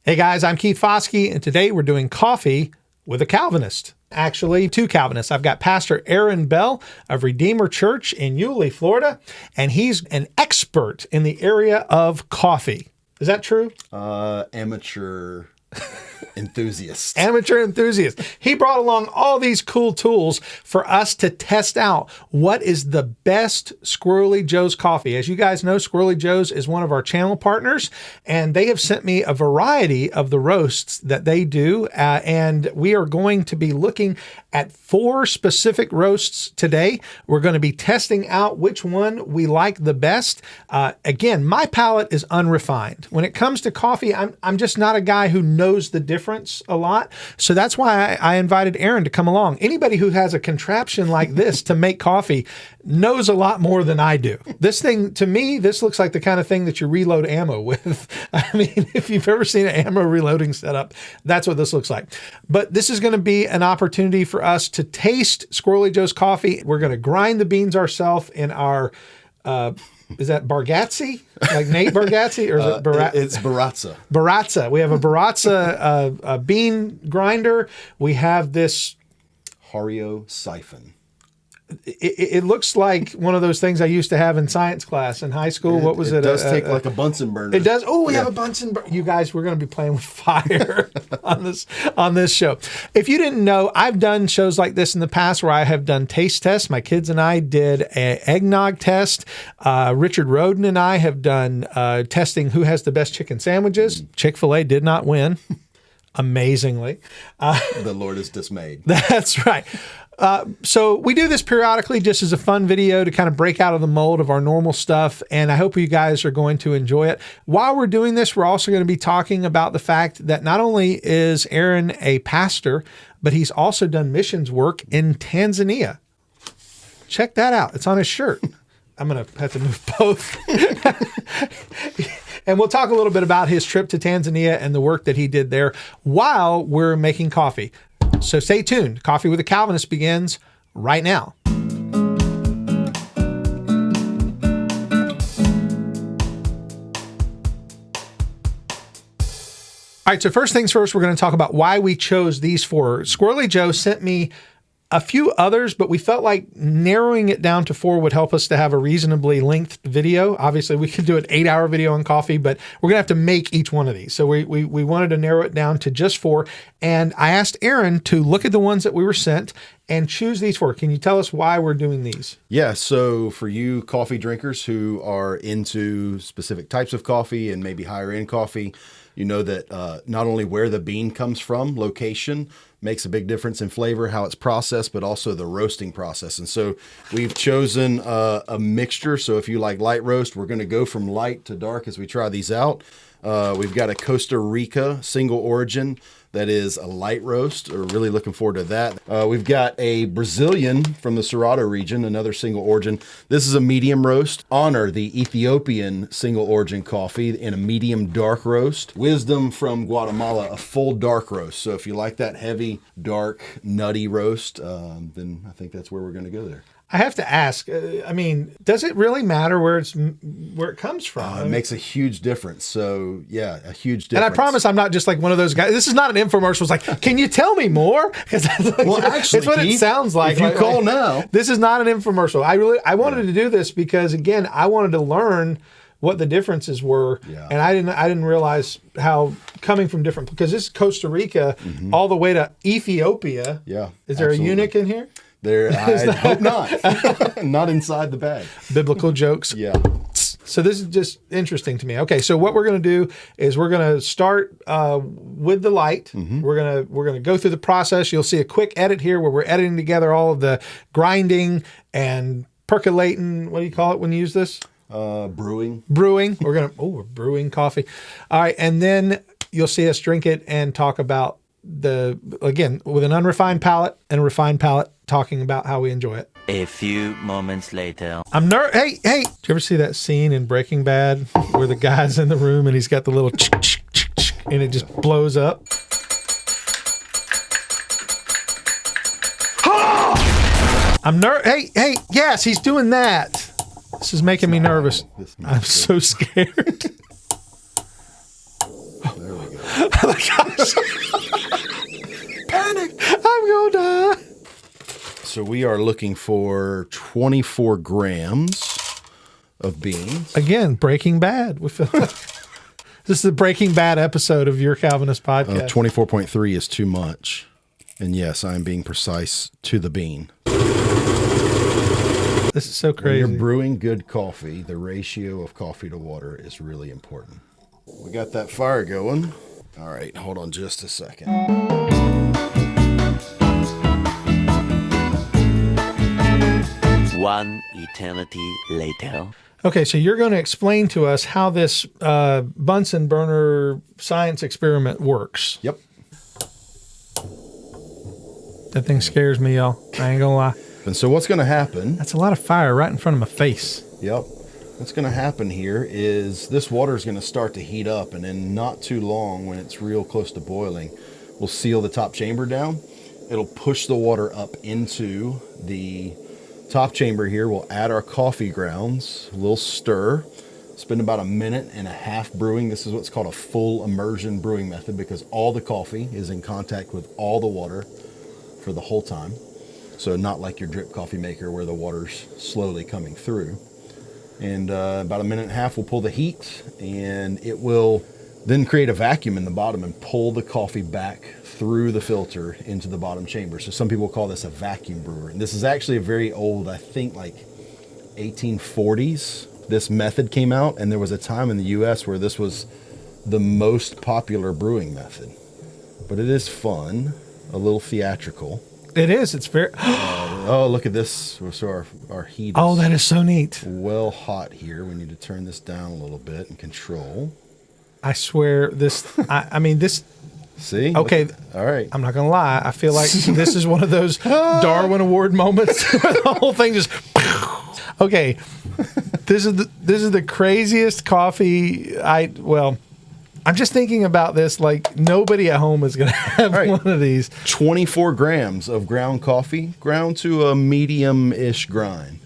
Hey guys, I'm Keith Foskey, and today we're doing coffee with a Calvinist. Actually, two Calvinists. I've got Pastor Aaron Bell of Redeemer Church in Yulee, Florida, and he's an expert in the area of coffee. Is that true? Amateur enthusiast. Amateur enthusiast. He brought along all these cool tools for us to test out what is the best Squirrelly Joe's coffee. As you guys know, Squirrelly Joe's is one of our channel partners, and they have sent me a variety of the roasts that they do, and we are going to be looking at 4 specific roasts today. We're going to be testing out which one we like the best. Again, my palate is unrefined. When it comes to coffee, I'm just not a guy who knows the difference a lot. So that's why I invited Aaron to come along. Anybody who has a contraption like this to make coffee knows a lot more than I do. This thing, to me, this looks like the kind of thing that you reload ammo with. I mean, if you've ever seen an ammo reloading setup, that's what this looks like. But this is going to be an opportunity for us to taste Squirrelly Joe's coffee. We're going to grind the beans ourselves in our, is that Bargatze? Like Nate Bargatze? Or is it It's Baratza. Baratza. We have a Baratza bean grinder. We have this Hario siphon. It looks like one of those things I used to have in science class in high school. What was it? It does take like a Bunsen burner. It does. Oh, we have a Bunsen burner. You guys, we're going to be playing with fire on this show. If you didn't know, I've done shows like this in the past where I have done taste tests. My kids and I did an eggnog test. Richard Roden and I have done testing who has the best chicken sandwiches. Chick-fil-A did not win, amazingly. The Lord is dismayed. That's right. So we do this periodically just as a fun video to kind of break out of the mold of our normal stuff, and I hope you guys are going to enjoy it. While we're doing this, we're also going to be talking about the fact that not only is Aaron a pastor, but he's also done missions work in Tanzania. Check that out. It's on his shirt. I'm going to have to move both. And we'll talk a little bit about his trip to Tanzania and the work that he did there while we're making coffee. So stay tuned. Coffee with a Calvinist begins right now. All right, so first things first, we're going to talk about why we chose these 4. Squirrelly Joe sent me a few others, but we felt like narrowing it down to 4 would help us to have a reasonably length video. Obviously, we could do an 8-hour video on coffee, but we're going to have to make each one of these. So we wanted to narrow it down to just 4. And I asked Aaron to look at the ones that we were sent and choose these 4. Can you tell us why we're doing these? Yeah, so for you coffee drinkers who are into specific types of coffee and maybe higher end coffee, you know that not only where the bean comes from, location, makes a big difference in flavor, how it's processed, but also the roasting process. And so we've chosen a mixture. So if you like light roast, we're going to go from light to dark as we try these out. We've got a Costa Rica single origin that is a light roast. We're really looking forward to that. We've got a Brazilian from the Cerrado region, another single origin. This is a medium roast. Honor, the Ethiopian single origin coffee in a medium dark roast. Wisdom from Guatemala, a full dark roast. So if you like that heavy, dark, nutty roast, then I think that's where we're going to go there. I have to ask, I mean, does it really matter where it comes from? It makes a huge difference. So yeah, a huge difference. And I promise I'm not just like one of those guys. This is not an infomercial. It's like, can you tell me more? Well, actually, it's what Keith, it sounds like. If you call now. This is not an infomercial. I wanted to do this because, again, I wanted to learn what the differences were. Yeah. And I didn't realize how coming from different, because this is Costa Rica all the way to Ethiopia. Yeah. Is there absolutely. a eunuch in here? I hope not. Not inside the bag. Biblical jokes. Yeah. So this is just interesting to me. Okay, so what we're going to do is we're going to start with the light. We're going to go through the process. You'll see a quick edit here where we're editing together all of the grinding and percolating. What do you call it when you use this? Brewing. Brewing. We're brewing coffee. All right, and then you'll see us drink it and talk about again, with an unrefined palate and a refined palate, talking about how we enjoy it. A few moments later. Hey, did you ever see that scene in Breaking Bad where the guy's in the room and he's got the little and it just blows up? Hey, yes, he's doing that. This is making me nervous. I'm so scared. There we go. Gosh. Panic. I'm going to die. So we are looking for 24 grams of beans. Again, Breaking Bad. We feel this is the Breaking Bad episode of your Calvinist podcast. 24.3 is too much. And yes, I'm being precise to the bean. This is so When crazy. you're brewing good coffee, the ratio of coffee to water is really important. We got that fire going. All right, hold on just a second. One eternity later. Okay, so you're going to explain to us how this Bunsen burner science experiment works. Yep. That thing scares me, y'all. I ain't going to lie. And so what's going to happen? That's a lot of fire right in front of my face. Yep. What's going to happen here is this water is going to start to heat up, and in not too long, when it's real close to boiling, we'll seal the top chamber down. It'll push the water up into the top chamber here. We'll add our coffee grounds. We'll stir. Spend about 1.5 minutes brewing. This is what's called a full immersion brewing method because all the coffee is in contact with all the water for the whole time. So not like your drip coffee maker where the water's slowly coming through. And about 1.5 minutes, we'll pull the heat, and it will then create a vacuum in the bottom and pull the coffee back through the filter into the bottom chamber. So some people call this a vacuum brewer. And this is actually a very old, I think like 1840s, this method came out. And there was a time in the US where this was the most popular brewing method. But it is fun, a little theatrical. It is. It's very... Oh, look at this. So our heat is Oh, that is so neat. well hot here. We need to turn this down a little bit and control. I swear this... I mean, this... See? Okay. All right. I'm not going to lie. I feel like this is one of those Darwin Award moments where the whole thing just... Okay. This is the craziest coffee I'm just thinking about this like nobody at home is going to have Right. one of these. 24 grams of ground coffee, ground to a medium-ish grind.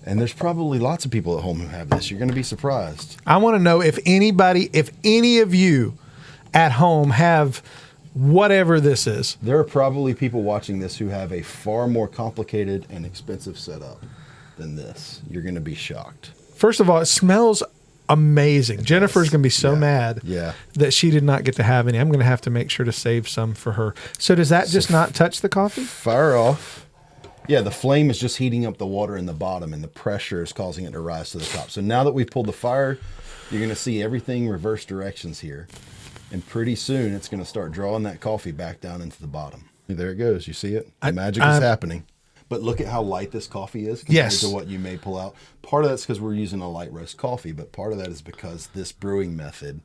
And there's probably lots of people at home who have this. You're going to be surprised. I want to know if any of you at home have whatever this is. There are probably people watching this who have a far more complicated and expensive setup than this. You're going to be shocked. First of all, it smells amazing. Jennifer's going to be so mad that she did not get to have any. I'm going to have to make sure to save some for her. So does that just not touch the coffee? Fire off. Yeah, the flame is just heating up the water in the bottom, and the pressure is causing it to rise to the top. So now that we've pulled the fire, you're going to see everything reverse directions here. And pretty soon, it's going to start drawing that coffee back down into the bottom. There it goes. You see it? The magic is happening. But look at how light this coffee is compared to what you may pull out. Part of that's because we're using a light roast coffee, but part of that is because this brewing method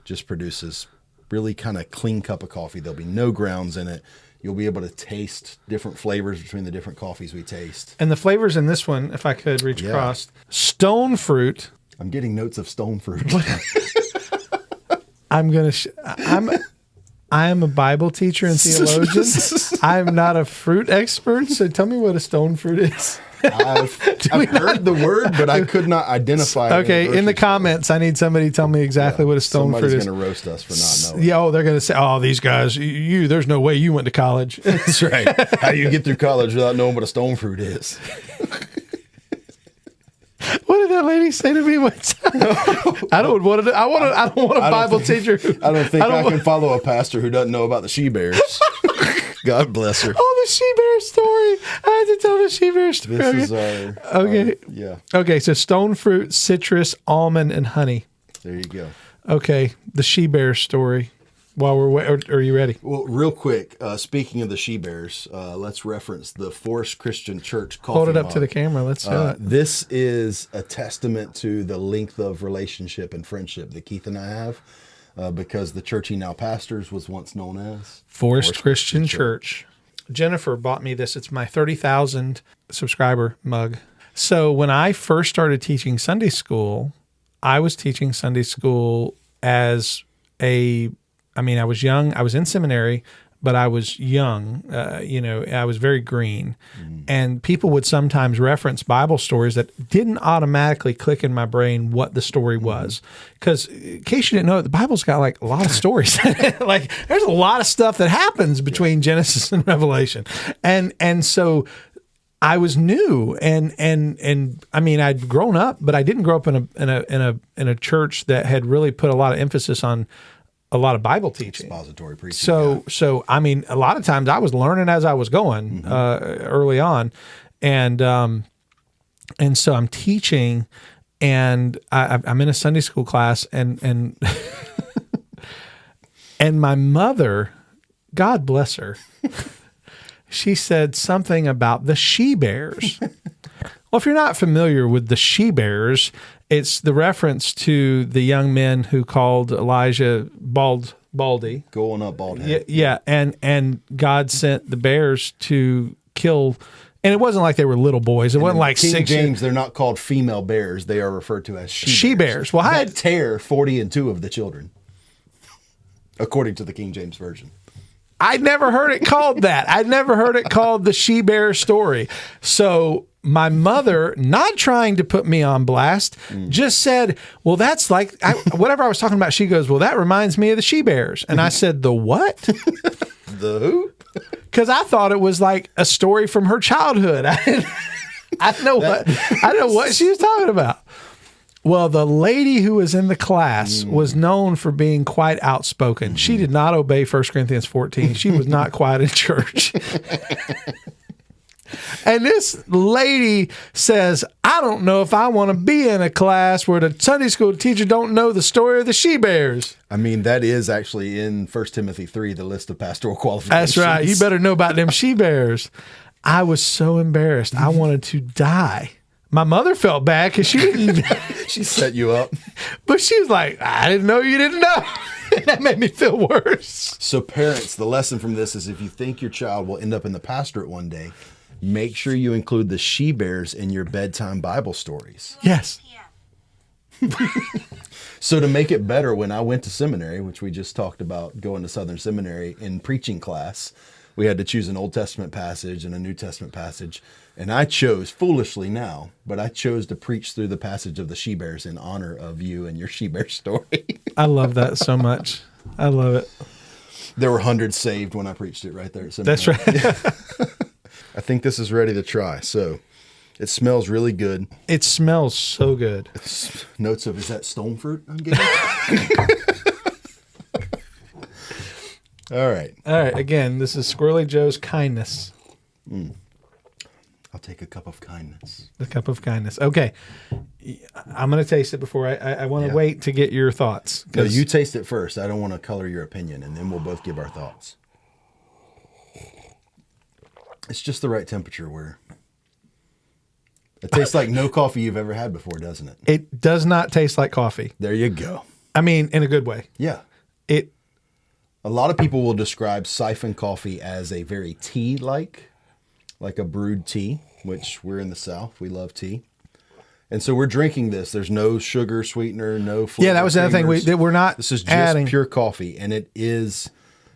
just produces really kind of clean cup of coffee. There'll be no grounds in it. You'll be able to taste different flavors between the different coffees we taste. And the flavors in this one, if I could reach across, stone fruit. I'm getting notes of stone fruit. I am a Bible teacher and theologian. I'm not a fruit expert, so tell me what a stone fruit is. I've heard the word, but I could not identify it. Okay, in the comments, I need somebody to tell me exactly what a stone fruit is. Somebody's going to roast us for not knowing. Yeah, they're going to say, oh, these guys, there's no way you went to college. That's right. How do you get through college without knowing what a stone fruit is? What did that lady say to me one time? I don't want a Bible teacher. I don't think I can follow a pastor who doesn't know about the she-bears. God bless her. Oh, the she-bear story. I had to tell the she-bear story. This is okay. Yeah. Okay, so stone fruit, citrus, almond, and honey. There you go. Okay, the she-bear story. While we're waiting, are you ready? Well, real quick, speaking of the she-bears, let's reference the Forest Christian Church coffee Hold it up mug. to the camera. Let's show it. This is a testament to the length of relationship and friendship that Keith and I have, because the church he now pastors was once known as Forest Christian Church. Jennifer bought me this. It's my 30,000 subscriber mug. So when I first started teaching Sunday school, I was teaching Sunday school as I was young. I was in seminary. but I was young. I was very green. And people would sometimes reference Bible stories that didn't automatically click in my brain what the story was. Because in case you didn't know, the Bible's got like a lot of stories. Like there's a lot of stuff that happens between Genesis and Revelation. And so I was new, and I mean, I'd grown up, but I didn't grow up in a church that had really put a lot of emphasis on a lot of Bible teaching, Expository preaching. So I mean, a lot of times I was learning as I was going early on, and so I'm teaching, and I'm in a Sunday school class, and and my mother, God bless her. She said something about the she-bears. Well, if you're not familiar with the she-bears, it's the reference to the young men who called Elijah baldy. Going up bald head. Yeah, and God sent the bears to kill, and it wasn't like they were little boys. It wasn't like King 6 James, they're not called female bears. They are referred to as she-bears. Well, I had tear 40 and 2 of the children, according to the King James Version. I'd never heard it called that. I'd never heard it called the she-bear story. So my mother, not trying to put me on blast, just said, well, that's like, whatever I was talking about, she goes, well, that reminds me of the she-bears. And I said, the what? The who? Because I thought it was like a story from her childhood. I didn't know what she was talking about. Well, the lady who was in the class was known for being quite outspoken. She did not obey 1 Corinthians 14. She was not quiet in church. And this lady says, I don't know if I want to be in a class where the Sunday school teacher don't know the story of the she-bears. I mean, that is actually in 1 Timothy 3, the list of pastoral qualifications. That's right. You better know about them she-bears. I was so embarrassed. I wanted to die. My mother felt bad because she didn't. She set you up. But she was like, I didn't know you didn't know. And that made me feel worse. So parents, the lesson from this is if you think your child will end up in the pastorate one day, make sure you include the she-bears in your bedtime Bible stories. Yes. So to make it better, when I went to seminary, which we just talked about going to Southern Seminary, in preaching class, we had to choose an Old Testament passage and a New Testament passage. And I chose, foolishly now, but I chose to preach through the passage of the she-bears in honor of you and your she-bear story. I love that so much. I love it. There were hundreds saved when I preached it right there at seminary. That's right. I think this is ready to try. So it smells really good. It smells so good. It's notes of, is that stone fruit I'm getting? All right. All right. Again, this is Squirrelly Joe's kindness. I'll take a cup of kindness. The cup of kindness. Okay. I'm going to taste it before I want to wait to get your thoughts. No, you taste it first. I don't want to color your opinion, and then we'll both give our thoughts. It's just the right temperature where it tastes like no coffee you've ever had before, doesn't it? It does not taste like coffee. There you go. I mean, in a good way. Yeah. A lot of people will describe siphon coffee as a very tea-like a brewed tea, which we're in the South. We love tea. And so we're drinking this. There's no sugar, sweetener, no flavor. Yeah, that was the other thing. We're not This is just adding pure coffee, and it is.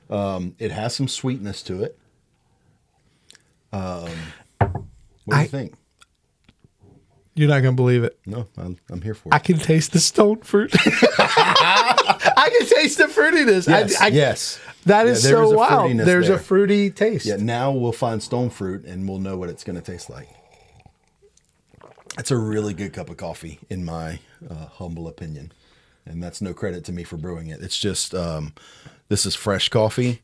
It has some sweetness to it. What do you think? You're not going to believe it. No, I'm here for it. I can taste the stone fruit. I can taste the fruitiness. Yes. That is there is so a wild. fruitiness There's there. a fruity taste. Yeah, now we'll find stone fruit, and we'll know what it's going to taste like. It's a really good cup of coffee, in my humble opinion. And that's no credit to me for brewing it. It's just, this is fresh coffee.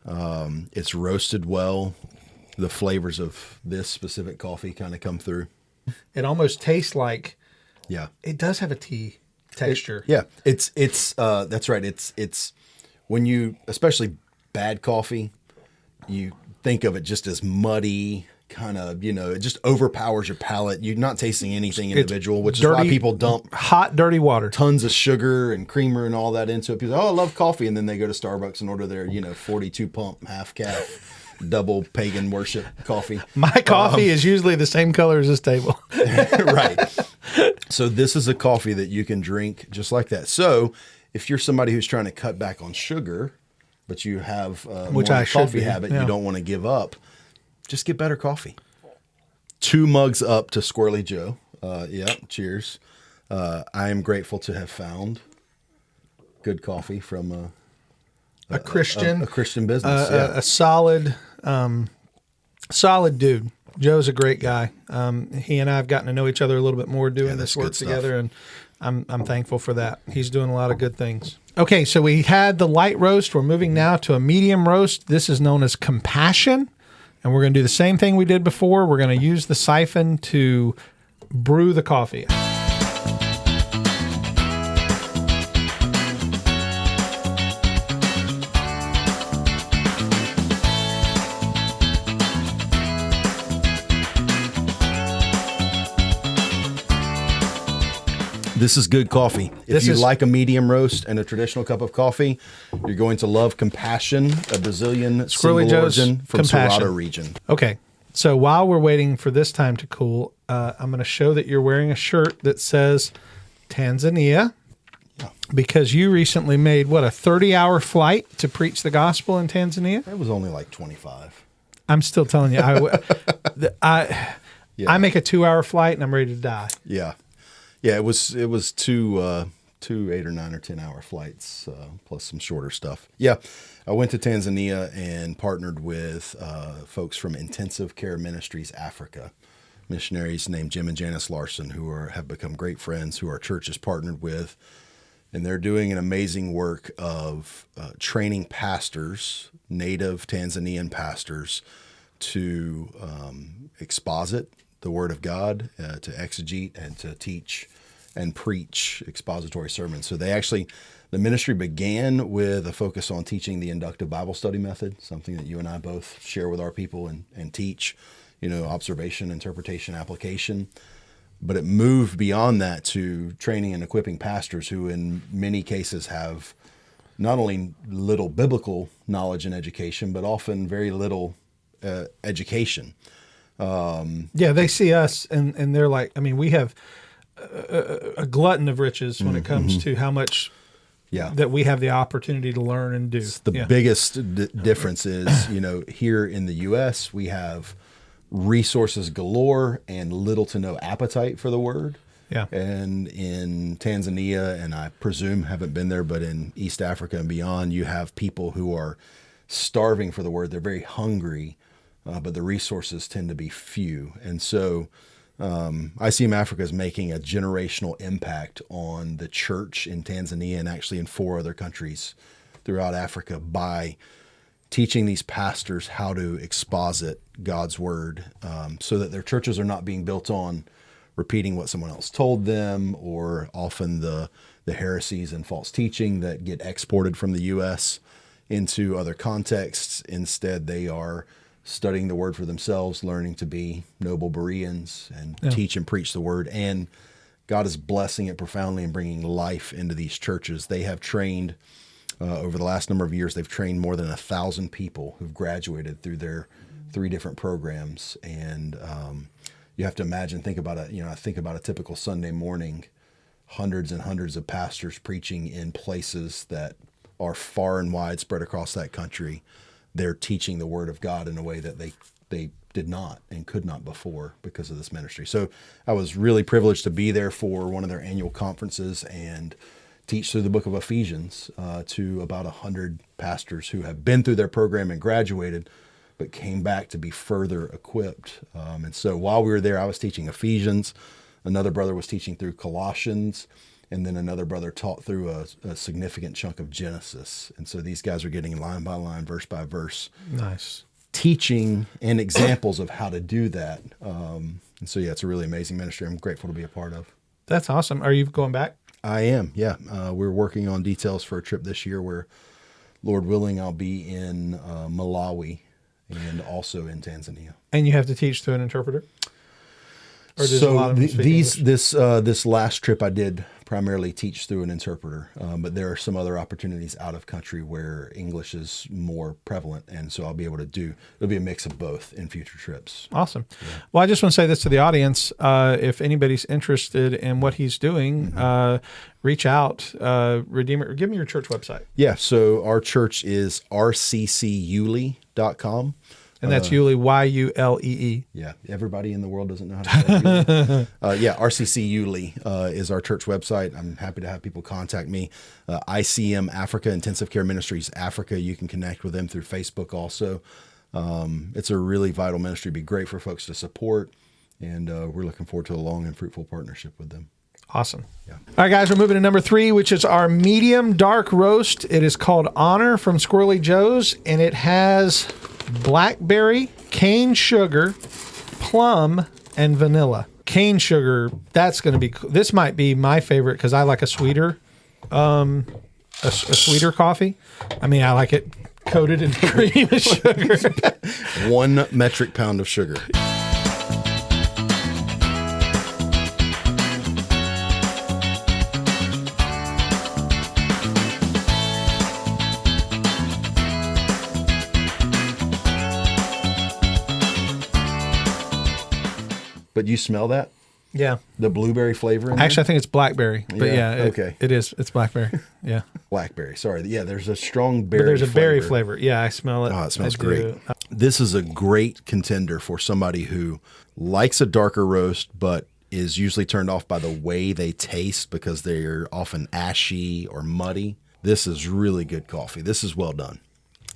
It's roasted well. The flavors of this specific coffee kind of come through. It almost tastes like, Yeah. it does have a tea texture. Yeah. It's that's right. It's when you, especially bad coffee, you think of it just as muddy, kind of, it just overpowers your palate. You're not tasting anything individual, which is why people dump hot, dirty water. tons of sugar and creamer and all that into it. People say, oh, I love coffee. And then they go to Starbucks and order their, 42 pump, half calf, double pagan worship coffee. My coffee is usually the same color as this table. Right. So this is a coffee that you can drink just like that. So if you're somebody who's trying to cut back on sugar, but you have Which more I of a should coffee be, habit yeah. you don't want to give up, just get better coffee. 2 mugs up to Squirrelly Joe. Yep, cheers. I am grateful to have found good coffee from A Christian, a Christian business. Yeah. a solid, solid dude. Joe's a great guy. He and I have gotten to know each other a little bit more doing that's this work good stuff. together, and I'm thankful for that. He's doing a lot of good things. Okay, so we had the light roast. We're moving now to a medium roast. This is known as compassion, and we're going to do the same thing we did before. We're going to use the siphon to brew the coffee. This is good coffee. If This you is- like a medium roast and a traditional cup of coffee, you're going to love Compassion, a Brazilian Squirrelly single Joe's origin from Compassion. Cerrado region. Okay, so while we're waiting for this time to cool, I'm going to show that you're wearing a shirt that says Tanzania because you recently made, what, a 30-hour flight to preach the gospel in Tanzania? It was only like 25. I'm still telling you, I make a 2-hour flight and I'm ready to die. Yeah. Yeah, it was two 8 or 9 or 10 hour flights, plus some shorter stuff. Yeah, I went to Tanzania and partnered with folks from Intensive Care Ministries Africa, missionaries named Jim and Janice Larson, who have become great friends, who our church is partnered with, and they're doing an amazing work of training pastors, native Tanzanian pastors, to exposit the Word of God, to exegete and to teach and preach expository sermons. So the ministry began with a focus on teaching the inductive Bible study method, something that you and I both share with our people and teach, observation, interpretation, application. But it moved beyond that to training and equipping pastors who in many cases have not only little biblical knowledge and education, but often very little education. Yeah, they see us and they're like, I mean, we have a glutton of riches when it comes to how much that we have the opportunity to learn and do. The biggest difference is, here in the U.S., we have resources galore and little to no appetite for the Word. Yeah. And in Tanzania, and I presume haven't been there, but in East Africa and beyond, you have people who are starving for the Word. They're very hungry. But the resources tend to be few. And so ICM Africa is making a generational impact on the church in Tanzania and actually in 4 other countries throughout Africa by teaching these pastors how to exposit God's Word so that their churches are not being built on repeating what someone else told them, or often the heresies and false teaching that get exported from the U.S. into other contexts. Instead, they are studying the Word for themselves, learning to be noble Bereans and teach and preach the Word. And God is blessing it profoundly and bringing life into these churches. They have trained, over the last number of years, they've trained more than 1,000 people who've graduated through their 3 different programs. And you have to imagine, think about a typical Sunday morning, hundreds and hundreds of pastors preaching in places that are far and wide spread across that country. They're teaching the Word of God in a way that they did not and could not before because of this ministry. So I was really privileged to be there for one of their annual conferences and teach through the book of Ephesians to about 100 pastors who have been through their program and graduated, but came back to be further equipped. And so while we were there, I was teaching Ephesians. Another brother was teaching through Colossians. And then another brother taught through a significant chunk of Genesis. And so these guys are getting line by line, verse by verse. Nice. Teaching and examples of how to do that. And so, it's a really amazing ministry I'm grateful to be a part of. That's awesome. Are you going back? I am, yeah. We're working on details for a trip this year where, Lord willing, I'll be in Malawi and also in Tanzania. And you have to teach through an interpreter? Or does a lot of them speak English? This last trip I did primarily teach through an interpreter, but there are some other opportunities out of country where English is more prevalent, and so I'll be able to it'll be a mix of both in future trips. Awesome. Yeah. Well, I just want to say this to the audience. If anybody's interested in what he's doing, reach out. Redeemer, give me your church website. Yeah, so our church is rcculee.com. And that's Yulee, Yulee. Yeah, everybody in the world doesn't know how to spell Yulee. RCC Yulee is our church website. I'm happy to have people contact me. ICM Africa, Intensive Care Ministries Africa, you can connect with them through Facebook also. It's a really vital ministry. It'd be great for folks to support, and we're looking forward to a long and fruitful partnership with them. Awesome. Yeah. All right, guys, we're moving to number 3, which is our medium dark roast. It is called Honor from Squirrelly Joe's, and it has blackberry, cane sugar, plum, and vanilla. Cane sugar, that's going to be, this might be my favorite because I like a sweeter coffee. I mean, I like it coated in cream and sugar. 1 metric pound of sugar. But you smell that? Yeah. The blueberry flavor in there? Actually, I think it's blackberry. But okay. It is. It's blackberry. Yeah. Blackberry. Sorry. Yeah, there's a strong berry But there's a berry flavor. Yeah, I smell it. Oh, it smells great. This is a great contender for somebody who likes a darker roast, but is usually turned off by the way they taste because they're often ashy or muddy. This is really good coffee. This is well done.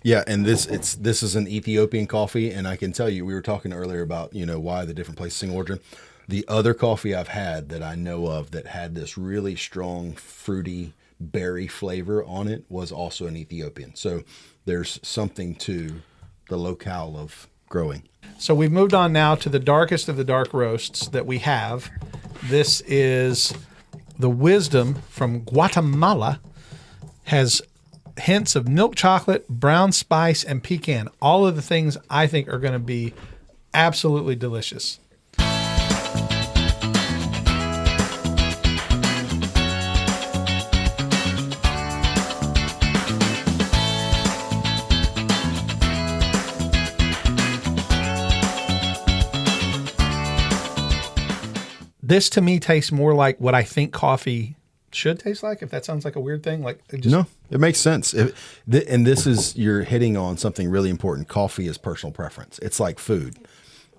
Yeah, and this is an Ethiopian coffee, and I can tell you, we were talking earlier about, why the different places in origin. The other coffee I've had that I know of that had this really strong fruity berry flavor on it was also an Ethiopian. So there's something to the locale of growing. So we've moved on now to the darkest of the dark roasts that we have. This is the Wisdom from Guatemala. Has hints of milk chocolate, brown spice, and pecan. All of the things I think are going to be absolutely delicious. This to me tastes more like what I think coffee should taste like, if that sounds like a weird thing. No, it makes sense. And this is, you're hitting on something really important. Coffee is personal preference. It's like food.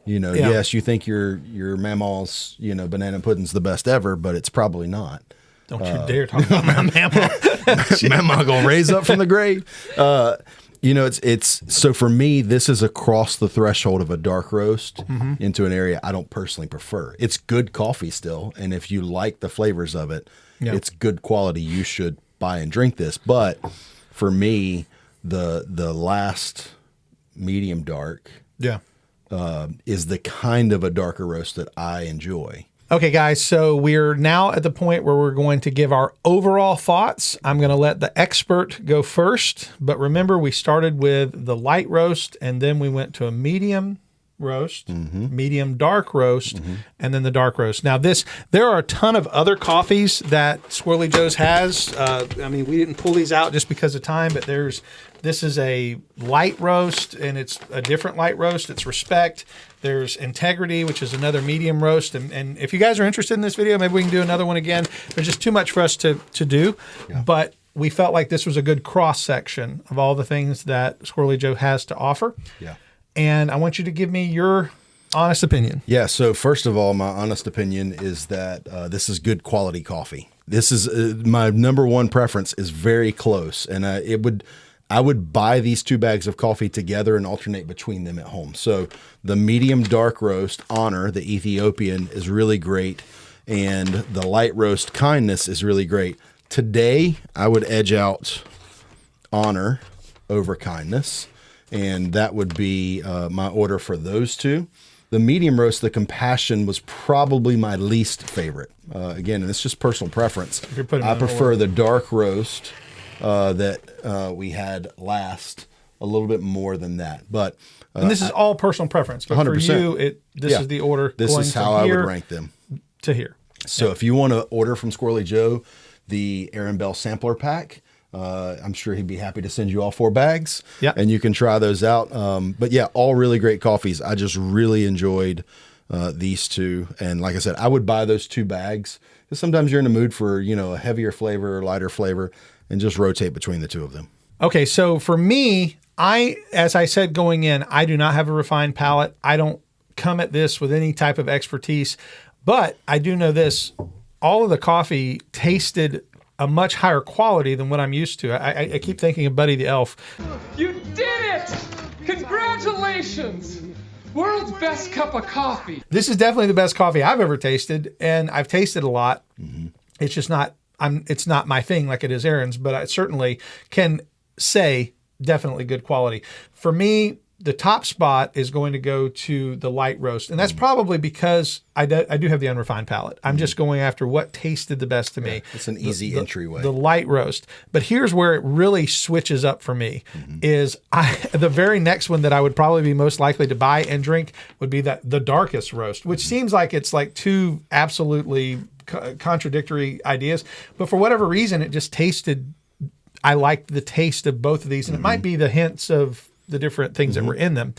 Yes, you think your mama's, banana pudding's the best ever, but it's probably not. Don't you dare talk about my mama. Mama gonna raise up from the grave. It's so for me, this is across the threshold of a dark roast into an area I don't personally prefer. It's good coffee still, and if you like the flavors of it, it's good quality. You should buy and drink this. But for me, the last medium dark is the kind of a darker roast that I enjoy. Okay, guys, so we're now at the point where we're going to give our overall thoughts. I'm going to let the expert go first, but remember we started with the light roast, and then we went to a medium roast, medium dark roast, and then the dark roast. Now there are a ton of other coffees that Squirrelly Joe's has. We didn't pull these out just because of time, but this is a light roast, and it's a different light roast. It's Respect. There's Integrity, which is another medium roast. And if you guys are interested in this video, maybe we can do another one again. There's just too much for us to do. Yeah. But we felt like this was a good cross-section of all the things that Squirrelly Joe has to offer. Yeah. And I want you to give me your honest opinion. Yeah, so first of all, my honest opinion is that this is good quality coffee. This is my number one preference is very close. And I would buy these 2 bags of coffee together and alternate between them at home. So the medium dark roast, Honor, the Ethiopian, is really great. And the light roast, Kindness, is really great. Today, I would edge out Honor over Kindness. And that would be my order for those 2. The medium roast, the Compassion, was probably my least favorite. Again, and it's just personal preference. I prefer the dark roast that we had last a little bit more than that. But and this is all personal preference. But 100%. for you, this is the order. This going is how from I here would rank them. to here. So if you want to order from Squirrelly Joe the Aaron Bell sampler pack, I'm sure he'd be happy to send you all 4 bags. Yeah. And you can try those out. But yeah, all really great coffees. I just really enjoyed these 2. And like I said, I would buy those 2 bags because sometimes you're in the mood for, a heavier flavor or lighter flavor, and just rotate between the 2 of them. Okay, so for me, as I said going in, I do not have a refined palate. I don't come at this with any type of expertise, but I do know this: all of the coffee tasted a much higher quality than what I'm used to. I keep thinking of Buddy the Elf. You did it! Congratulations! World's best cup of coffee. This is definitely the best coffee I've ever tasted, and I've tasted a lot. Mm-hmm. It's just not. It's not my thing like it is Aaron's, but I certainly can say definitely good quality. For me, the top spot is going to go to the light roast, and that's probably because I do have the unrefined palate. I'm just going after what tasted the best to me. It's an easy entryway. The light roast. But here's where it really switches up for me is the very next one that I would probably be most likely to buy and drink would be the darkest roast, which seems like it's like 2 absolutely contradictory ideas. But for whatever reason, it just tasted, I liked the taste of both of these. And it might be the hints of the different things that were in them.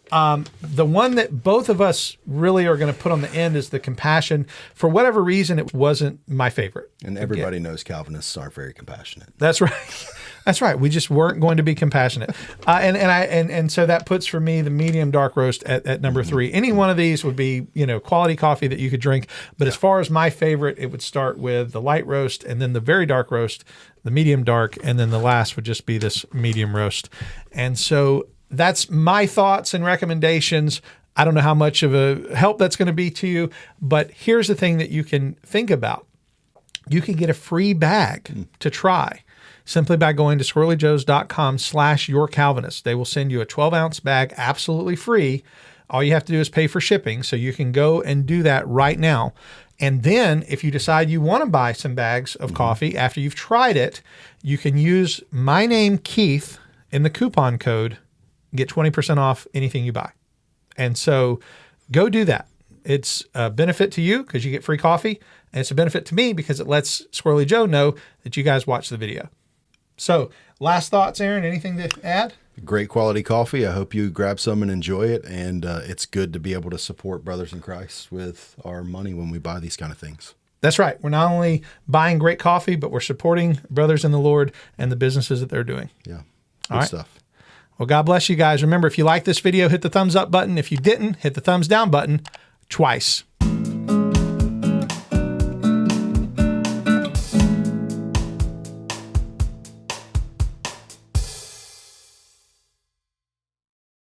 The one that both of us really are going to put on the end is the Compassion. For whatever reason, it wasn't my favorite. And everybody knows Calvinists aren't very compassionate. That's right. That's right. We just weren't going to be compassionate. And so that puts for me the medium dark roast at number 3. Any one of these would be, quality coffee that you could drink. But as far as my favorite, it would start with the light roast and then the very dark roast, the medium dark, and then the last would just be this medium roast. And so that's my thoughts and recommendations. I don't know how much of a help that's going to be to you, but here's the thing that you can think about. You can get a free bag to try simply by going to squirrellyjoes.com/yourcalvinist. They will send you a 12-ounce bag absolutely free. All you have to do is pay for shipping. So you can go and do that right now. And then if you decide you want to buy some bags of coffee after you've tried it, you can use my name, Keith, in the coupon code, get 20% off anything you buy. And so go do that. It's a benefit to you because you get free coffee. And it's a benefit to me because it lets Squirrelly Joe know that you guys watch the video. So last thoughts, Aaron, anything to add? Great quality coffee. I hope you grab some and enjoy it. And it's good to be able to support brothers in Christ with our money when we buy these kind of things. That's right. We're not only buying great coffee, but we're supporting brothers in the Lord and the businesses that they're doing. Yeah. All right. Stuff. Well, God bless you guys. Remember, if you like this video, hit the thumbs up button. If you didn't, hit the thumbs down button twice.